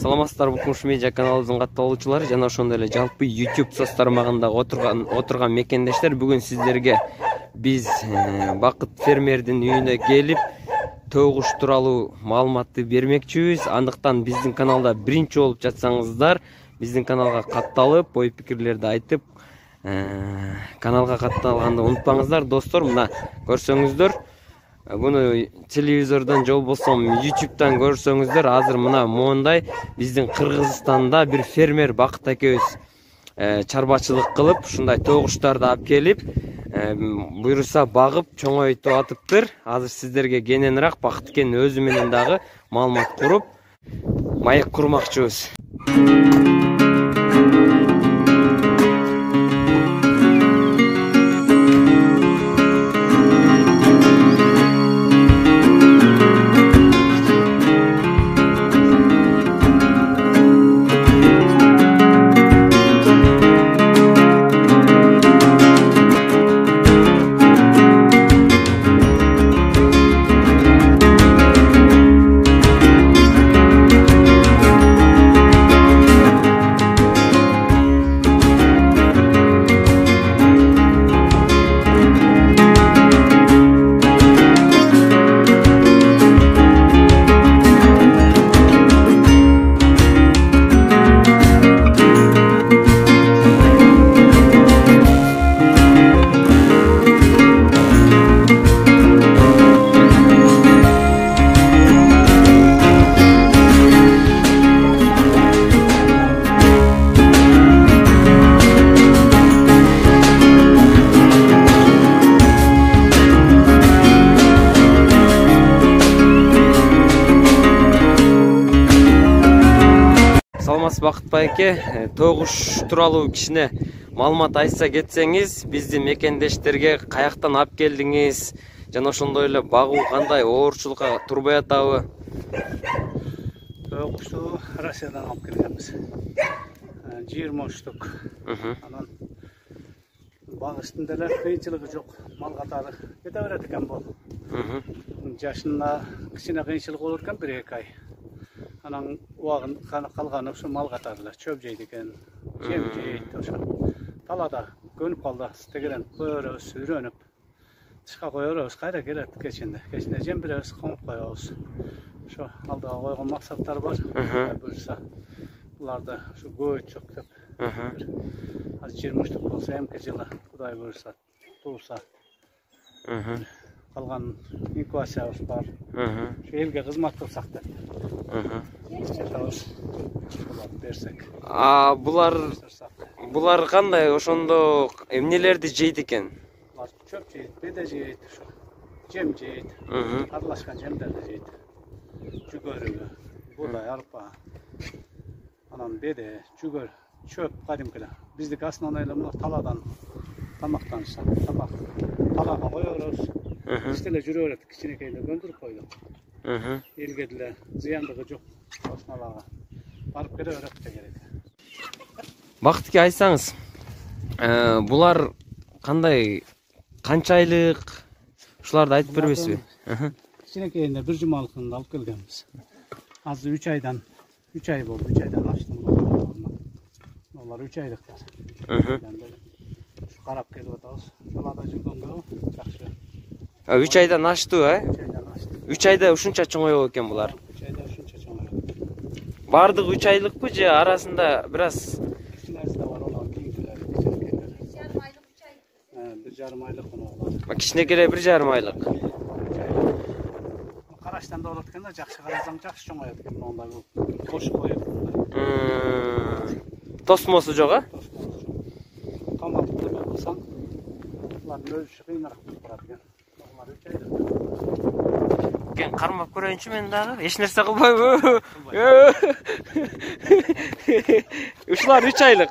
Саламатсыздар, Букмуш Медиа каналыбыздын катталуучулары жана ошондой эле жалпы YouTube соц тармагында отурган мекендештер, бүгүн сиздерге биз Бакыт фермердин үйүнө келип төгүш тууралуу маалыматты бермекчибиз. Андыктан биздин каналда биринчи болуп жатсаңыздар, биздин каналга катталып, ой пикирлерди айтып, каналга катталганды унутпаңыздар. Достор, мына көрсөңүздөр, буну телевизордон же болбосо YouTube'дан көрсөңүздөр, азыр мына моундай биздин Кыргызстанда бир фермер Бакыт экөөбүз чарбачылык кылып, ушундай төгүштарды алып келип, буйруса багып, чоңойтуп атыптыр. Азыр сиздерге кененирээк Бакыт экенин өзү менен дагы маалымат куруп, маек курмакчыбыз. Бакыт байке, төгүш тууралуу кичине маалымат айтса кетсеңиз, биздин мекендештерге каяктан алып келдиңиз, жана ошондой эле багуу кандай оорчулукка турбай атабы? Төгүштү Россиядан алып келгенбиз. 20 штук. Анан багыштын деле кыйынчылыгы жок, мал катары кете берет экен бул. Жашында кичине кыйынчылык болот экен, 1-2 ай. Анан убагын калганы ушу мал катары чөп жейт экен, жем жейт, ошо талада көнүп калды, тегерен көрөбүз, үйрөнүп, тышка коебуз, кайра келет кечинде жем беребиз, коңуп коебуз. Ошо алдыга койгон максаттар бар. Буюрса буларды ушу көбөйтсөк деп. Азыр 20 штук болсо, эмки жылы Кудай буюрса тууса. Калган инкубациябыз бар. Шу элге кызмат кылсак деп. Берсек. Булар кандай ошондо эмнелерди жейт экен? Булар чөп жейт, беде жейт, жем жейт, аралашкан жемдерди жейт. Жүгөрү, будай, арпа, анан беде, жүгөр, чөп кадимкиле. Биздики основной эле мына таладан тамактанышат. Талага коебуз. Иштеле жүрө берет, кичинекейде көндүрүп койдук. Элге деле зыяндыгы жок, осмалага барып келе берет керек. Бакытке айтсаңыз, булар кандай, канча айлык, ушуларды айтып бербейсизби? Кичинекейинде 1 жумалыкты алып келгенбиз. Азыр 3 айдан, 3 ай болду, 3 айдан аштым. Олар 3 айлыктар. Карап келип атабыз. Талада жүргөнгө жакшы. 3 айдан аштı, 3 айда ушунча чоңойбу экен булар. 3 айда ушунча чоңойбу. Бардыгы 3 айлыкпы же арасында бираз кичинеси да бар, олар кийинкилер, кичинекейлер. 1,5 айлык, 3 айлык. 1,5 айлык олар. Кичинекелер 1,5 айлык. Караштан да болот экен да, жакшы карасаң жакшы чоңоет экен мондай бул. Кош коюп. Тосмосу жок, а? Тамак неме кылсаң, булардын өзү кыйыныраак турат экен. Кен кармап көрөйүнчү мен дагы. Эч нерсе кылбайбы? Ушулар 3 айлык.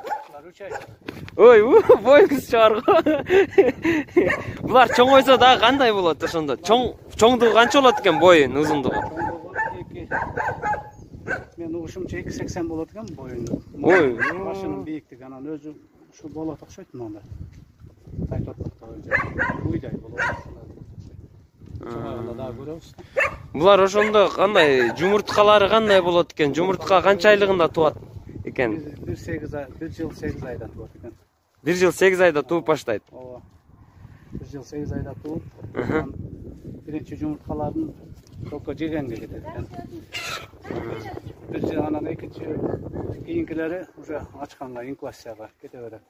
Ой, боюңуз чыгарго. Булар чоңойсо дагы кандай болот ошондо? Чоңдугу канча болот экен боюн, узундугу? Мен угушумча 2,80 болот экен боюну. Ой, башынын бийиктиги анан өзү ушу болот окшойт монда. Тайтоттук уйдай болот. Булар ошондо кандай жумурткалары кандай болот экен? Жумуртка канча айлыгында тууат экен? 1 жыл 8 айда туат экен. 1 жыл 8 айда тууп баштайт. Ооба. 1 жыл 8 айда тууп, биринчи жумурткаларын только жегенге кетет экен. 1 жыл анан экинчи кийинкилери уже ачканга, инкубацияга кете берет.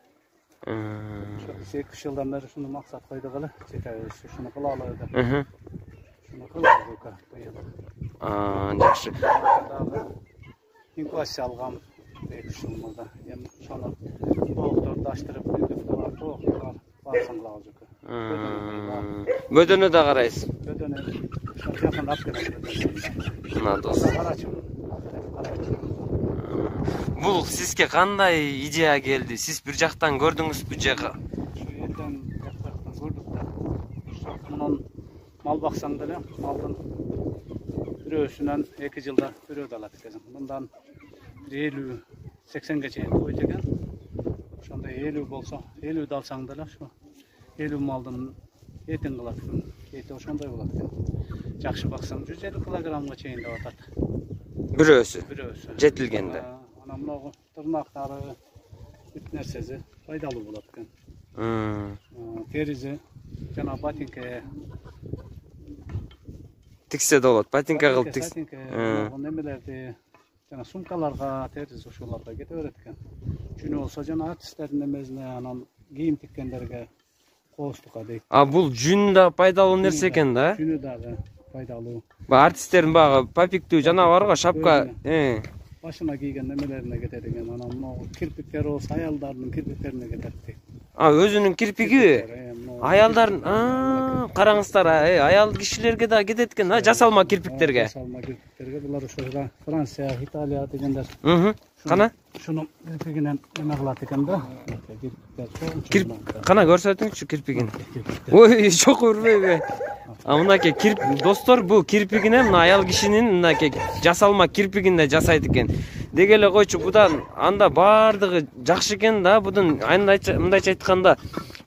2 жылдан бери ушуну максат койдук эле, жетебиз, ушуну кылалы деп. Шуну кылабыз быйыл. Жакшы. Инкубация алгам 2 жыл мурда. Эми ошону тоокторду аштырып, тоокторго барсын кылабыз. Бөдөнө да карайсыз. Бөдөнө жакында алып келем. Надос. Бул сизге кандай идея келди? Сиз бир жактан көрдүңүзбү же? Жерден көрдүк да. Мунун мал баксаң деле, малдын бирөөсүнөн 2 жылда бирөө алат экен. Мындан 50-80ге чейин койт экен. Ошондой 50 болсо, 50 алсаң деле ошо 50 малдын этин кылат экен. Эти ошондой болот экен. Жакшы баксаң 150 килограммга чейин деп атат. Бирөөсү. Жетилгенде. Анан мына тырнактары, бүт нерсеси пайдалуу болот экен. Теризи жана ботинке тиксе да болот. Ботинка кылып тикс. Немелерди жана сумкаларга, теризи ошолорго кете берет экен. Жүнү болсо жана артисттердин немесине, анан кийим тиккендерге коостукка дейт. Бул жүн да пайдалуу нерсе экен да? Жүнү дагы пайдалуу. Артисттердин багы папиктүү жана барго шапка, башына кийген немелерине кетет экен. Анан могу кирпиктер болсо аялдардын кирпиктерине кетет дейт. Өзүнүн кирпиги? Аялдардын, караңыздар, аял кишилерге да кетет экен, жасалма кирпиктерге. Жасалма кирпиктерге булар ошо Франция, Италия дегендер. Кана? Ушуну кирпигинен эме кылат экен да. Кана көрсөтүңчү кирпигин. Ой, чок үрбөйбү. Мынакей достор, бул кирпигине мына аял кишинин мынакей жасалма кирпигинде жасайт экен. Деги эле койчу, будан анда бардыгы жакшы экен да, будун мындайча айтканда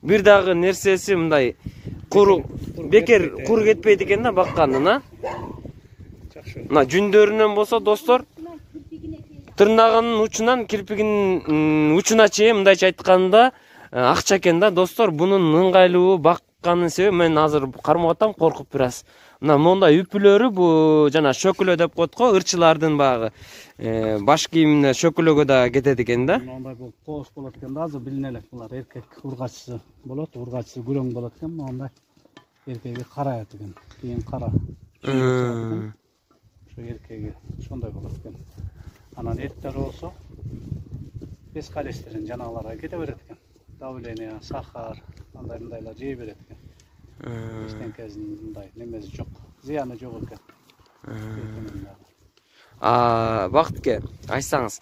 бир дагы нерсеси мындай бекер кур кетпейт экен да баккандын, Жакшы. Мына жүндөрүнөн болсо достор, тырнагынын учунан кирпигинин учуна чейин мындайча айтканда акча экен да достор. Бунун ыңгайлуу бакканын себеби мен азыр кармап атам, коркуп бир аз. Мына мондай үпүлөрү, бу жана шөкүлө деп коет го, ырчылардын багы баш кийимине шөкүлөгө да кетет экен да. Мондай бул коос болот экен да, азыр билине элек булар. Эркек ургачысы болот, ургачысы күрөң болот экен, мондай эркеги караят экен. Кийин кара. Ошо эркеги ошондой болот экен. Анан эттер болсо без холестерин жанагыларга кете берет экен. Давление, сахар, мындайлар жей берет экен. Эчтенкесинин мындай немеси жок, зыяны жок экен. Бактке айтсаңыз,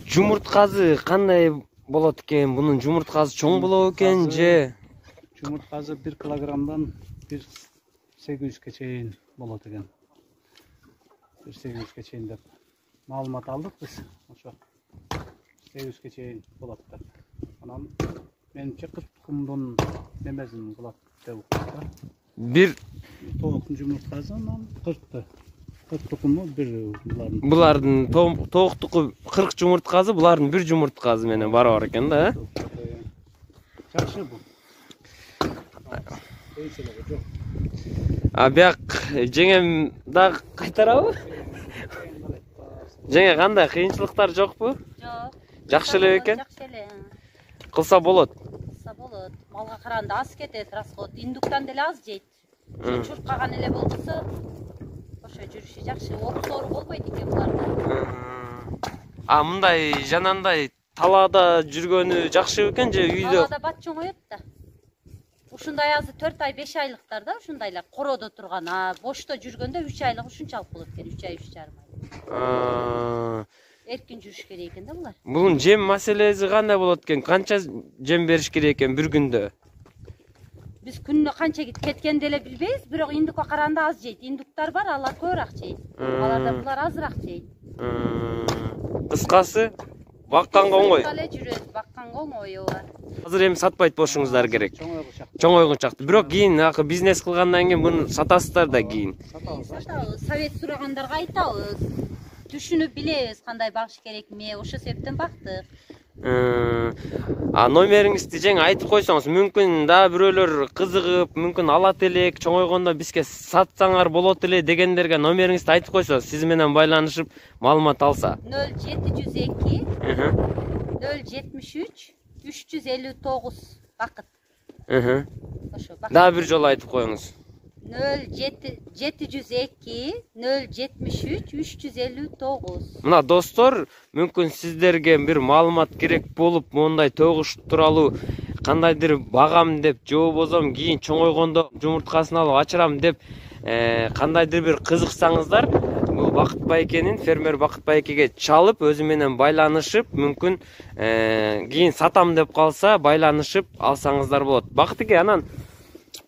жумурткасы кандай болот экен? Бунун жумурткасы чоң болобу экен же? Жумурткасы 1 килограммдан 1.800ге чейин болот экен. 1.800ге чейин деп маалымат алдык биз. Ошо 800ге чейин болот деп. Анан менимче 40 тукумдун немесин кылат деп уккам. Бир тооктун жумурткасы анан 40 тукуму бир булардын тооктуку 40 жумурткасы, булардын бир жумурткасы менен барабар экен да, Жакшы бул. Бияк жеңем дагы кайтарабы? Жеңе кандай кыйынчылыктар жокпу? Жок. Жакшы эле экен? Жакшы эле. Кылса болот. Малга караганда аз кетет, расход. Индуктан деле аз жейт. Чуркаган эле болсо, ошо жүрүшү жакшы. Оору болбойт экен буларда. Мындай жанандай талаада жүргөнү жакшы экен же үйдө? Талаада бат чоңоет да. Ушундай азы 4 ай 5 айлыктар да, ушундайлар короодо турган. Бошто жүргөндө 3 айлык ушунчалык болот экен, 3 ай 3,5 ай. Эркин жүрүш керек экен да булар. Бунун жем маселеси кандай болот экен? Канча жем бериш керек экен бир күндө? Биз күнүнө канча кеткенин деле билбейбиз, бирок индукка караганда аз жейт. Индуктар бар, алар көбүрөөк жейт. Алардан булар азыраак жейт. Кыскасы, бакканга оңой. Эле жүрөт, бакканга оңой ооба. Азыр эми сатпайт болушуңуздар керек. чоңойгунчакты. Бирок кийин бизнес кылгандан кийин муну сатасыздар да кийин. Сатабыз. Совет сурагандарга айтабыз. Түшүнүп билебиз кандай багыш керек ме, ошол себептен бактык. Номериңизди жаңы айтып койсоңуз, мүмкүн да бирөөлөр кызыгып, мүмкүн алат элек, чоңойгондо бизге сатсаңар болот эле дегендерге номериңизди айтып койсоңуз, сиз менен байланышып маалымат алса. 0702 073 359 бакыт. Ошо бакыт. Дагы бир жолу айтып коюңуз. 0702 073 359. Мына достор, мүмкүн сиздерге бир маалымат керек болуп, мондай тогуш тууралуу кандайдыр багам деп, же болбосо кийин чоңойгондо жумурткасын алып ачырам деп, кандайдыр бир кызыксаңыздар, бул Бакыт байкенин, фермер Бакыт байкеге чалып, өзү менен байланышып, мүмкүн кийин сатам деп калса, байланышып алсаңыздар болот. Бакыт эке, анан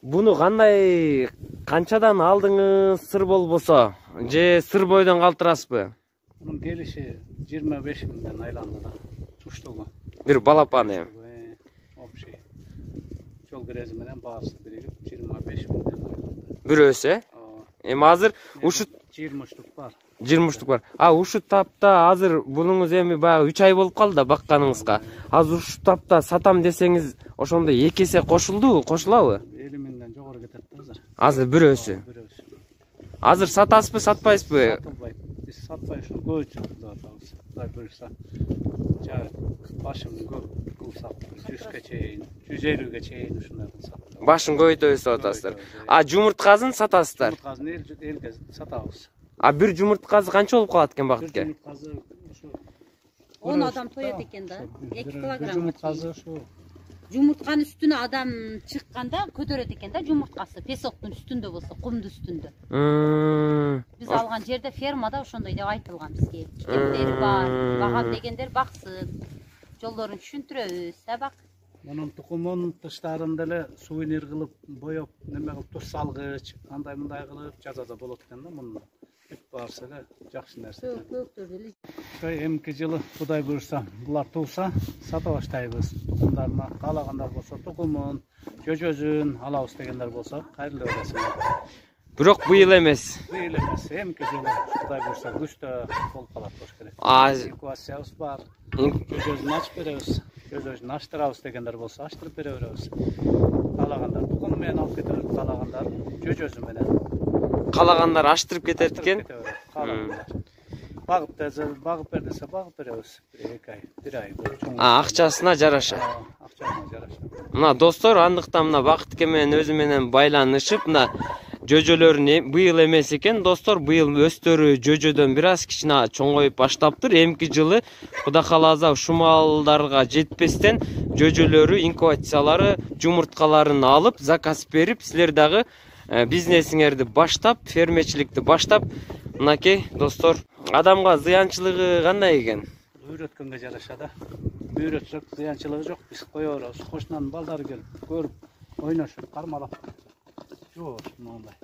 буну кандай, канчадан алдыңыз, сыр болбосо, же сыр бойдон калтырасызбы? Bunun gelişi 25 binden aylandı da. Tuştuğu. Бир балапаны. O bir şey. Çok rezimeden bağısı birikip 25 binden aylandı. Бирөөсү? Эми азыр ушут 20 штук var. 20 штук бар. Ушут тапта азыр бунуңуз эми баягы 3 ай болуп калды да бакканыңызга. Азыр ушут тапта сатам десеңиз, ошондо 2 эсе кошулабы? Eliminden жогору кетет азыр. Азыр бирөөсү. Азыр сатасызбы, сатпайсызбы? Satılbayıp. Biz satmayı şunu koyacağız atağız. Kuday buyursa. Başım kılsak 100'e çeyin, 150'e çeyin şunları kılsak. Башын көбөйтөбүз атасыздар. Жумурткасын сатасыздар. Жумурткасын элге сатабыз. Бир жумурткасы канча болуп калат экен Бакыт эке? Жумурткасы 10 adam toyot eкен да. 2 килограмм. Жумурткасы şu. Жумуртканын үстүнө адам чыкканда көтөрөт экен да жумурткасы, песоктун үстүндө болсо, кумдун үстүндө. Биз алган жерде фермада ошондой деп айтылган бизге. Китептери бар, багам дегендер баксын. Жолдорун түшүндүрөбүз, сабак. Bunun tukumun dışlarında ele suvenir kılıp boyap, neme kılıp tuz salgıç, anday mınday kılıp jazaza bolot eкен da bunun. Hep varsa da жақсы нәрсе. Köy emki жылы Kuday buyursa, bular tuğsa sata başlayız. Tukumlarına kalağanlar bolsa tukumun, jözün, alabız degenler bolsa hayırlı ölesin. Бирок быйыл эмес. Быйыл эмес, эмки жылы Kuday buyursa güçte болуп калат болуш керек. Эквациябыз бар. Jözün açıp berебиz. Jözün açtırabız degenler bolsa açtırıp berебиz. Kalağanlar tukum менен алып кетебиz, kalağanlar jözü менен. Калагандар аштырып кетет экен. Багып бер десе багып беребиз. 2 ай, 1 ай. Акчасына жараша. Акчасына жараша. Мына достор, андыктан мына Бакыт эке менен өзү менен байланышып, мына жөжөлөрүн быйыл эмес экен, достор, быйыл өстөрү жөжөдөн бир аз кичине чоңоюп баштаптыр. Эмки жылы Кудай кааласа ушул малдарга жетпестен жөжөлөрү, инкубациялары, жумурткаларын алып, заказ берип, силер дагы бизнесиңерди баштап, фермечиликти баштап, мынакей достор, адамга зыянчылыгы кандай экен? Үйрөткөнгө жараша да. Үйрөтсөк зыянчылыгы жок. Биз коебуз. Кошунан балдары келип, көрүп, ойношуп, кармалап. Жок, мындай.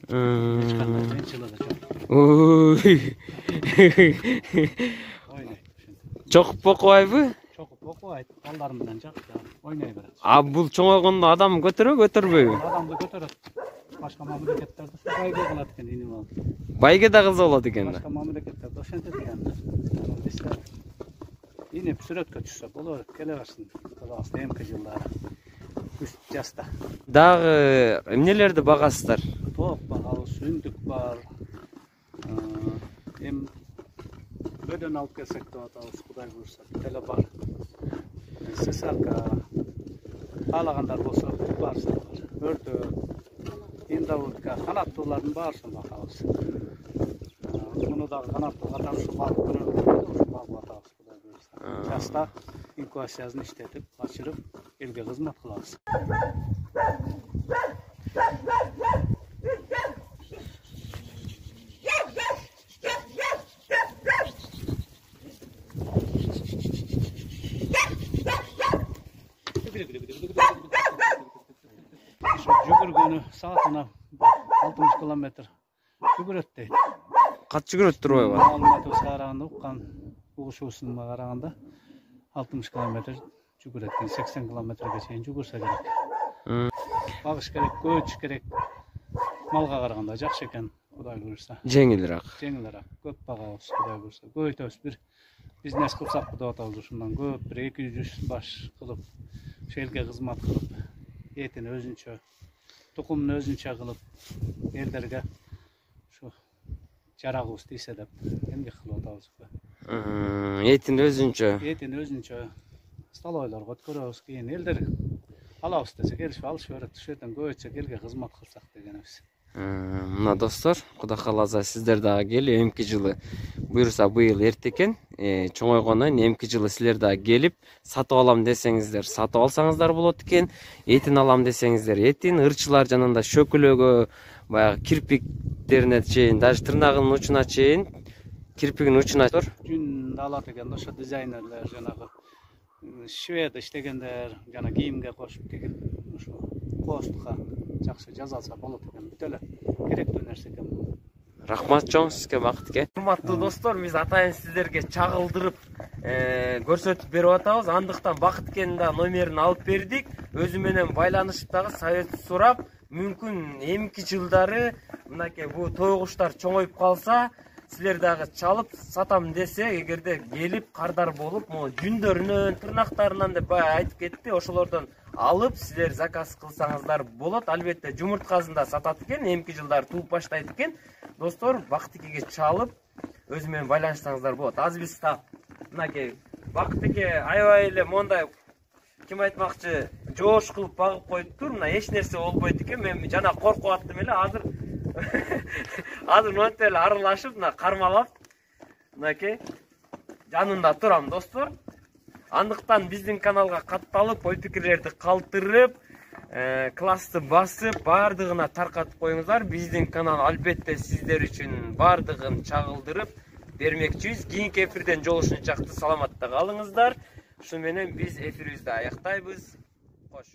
Эч кандай зыянчылыгы жок. Ойнойт. Чокуп окубайбы? Чокуп окубайт. Балдар менен жакшы ойной берет. Бул чоңойгондо адам көтөрбөйбү? Адамды көтөрөт. Башка мамлекеттерде байге кылат экен иnim ал. Байге да кылса болот экен да. Башка мамлекеттерде ошентет экен. Бизде инип сүрөткө түшсө болот, келе берсин. Калабыз эмки жылдары. Үч жаста. Дагы эмнелерди багасыздар? Топ багабыз, сүндүк бар. Эм бөдөн алып келсек деп атабыз, Кудай буйрса, теле бар. Сесарка каалагандар болсо барысы бар. Өртөк, индавутка, канаттуулардын баарысын багабыз. Муну дагы канаттуу катары багып көрөбүз, багып атабыз, Кудай буйрса. Жаста инкубациясын иштетип, ачырып, элге кызмат кылабыз. Жүгүргөнү саатына 60 километр жүгүрөт дейт. Кат жүгүрөт турбайбы? Маалыматыбызга караганда, уккан угушуусуна караганда 60 километр жүгүрөт. 80 километрге чейин жүгүрсө керек. Багыш керек, көч керек. Малга караганда жакшы экен, Кудай буйрса. Жеңилирээк. Жеңилирээк. Көп багабыз, Кудай буйрса. Көйтөбүз бир бизнес кылсак деп атабыз ушундан көп, бир 200 баш кылып, элге кызмат кылып, этин өзүнчө, тукумун өзүнчө кылып, элдерге ушу жарагыбыз тийсе деп эмгек кылып атабыз. Этин өзүнчө. Этин өзүнчө столойлорго өткөрөбүз, кийин элдер алабыз десе келишип алышып берет. Ушул жерден көбөйтсөк элге кызмат кылсак дегенибиз. Мына достор, Кудай кааласа сиздер дагы келип, эмки жылы буюрса быйыл эрте экен, чоңойгондон эмки жылы силер дагы келип, сатып алам десеңиздер, сатып алсаңыздар болот экен. Этин алам десеңиздер, этин, ырчылар жанында шөкүлөгө, баягы кирпиктерине чейин, даже тырнагынын учуна чейин, кирпигинин учуна жүн алат экен, ошо дизайнерлер жанагы швед иштегендер, жана кийимге кошуп тигип, ушу кооздукка жакшы жазалса болот экен. Бүт эле керектүү нерсе экен бул. Рахмат чоң сизге, Бакытке. Урматтуу достор, биз атайын сиздерге чагылдырып көрсөтүп берип атабыз. Андыктан Бакыткенин да номерин алып бердик. Өзү менен байланышып дагы совет сурап, мүмкүн эмки жылдары мынакей бул тойгуштар чоңоюп калса, силер дагы чалып сатам десе, эгерде келип кардар болуп, могу жүндөрүнөн, тырнактарынан деп баягы айтып кетти, ошолордон алып силер заказ кылсаңыздар болот. Албетте жумурткасын да сатат экен, эмки жылдары тууп баштайт экен. Достор, Бакыткеге чалып өзү менен байланышсаңыздар болот. Азыр биз мынакей Бакытке аябай эле мондай ким айтмакчы, жоош кылып багып коюптур. Мына эч нерсе болбойт экен. Мен жана коркуп аттым эле, азыр монтип эле аралашып, мына кармалап, мынакей жанында турам, достор. Андыктан биздин каналга катталып, ой пикирлерди калтырып, классты басып, бардыгына таркатып коюңуздар. Биздин канал албетте сиздер үчүн бардыгын чагылдырып бермекчибиз. Кийинки эфирден жолугушунча саламатта калыңыздар. Ушу менен биз эфирибизди аяктайбыз. Кош.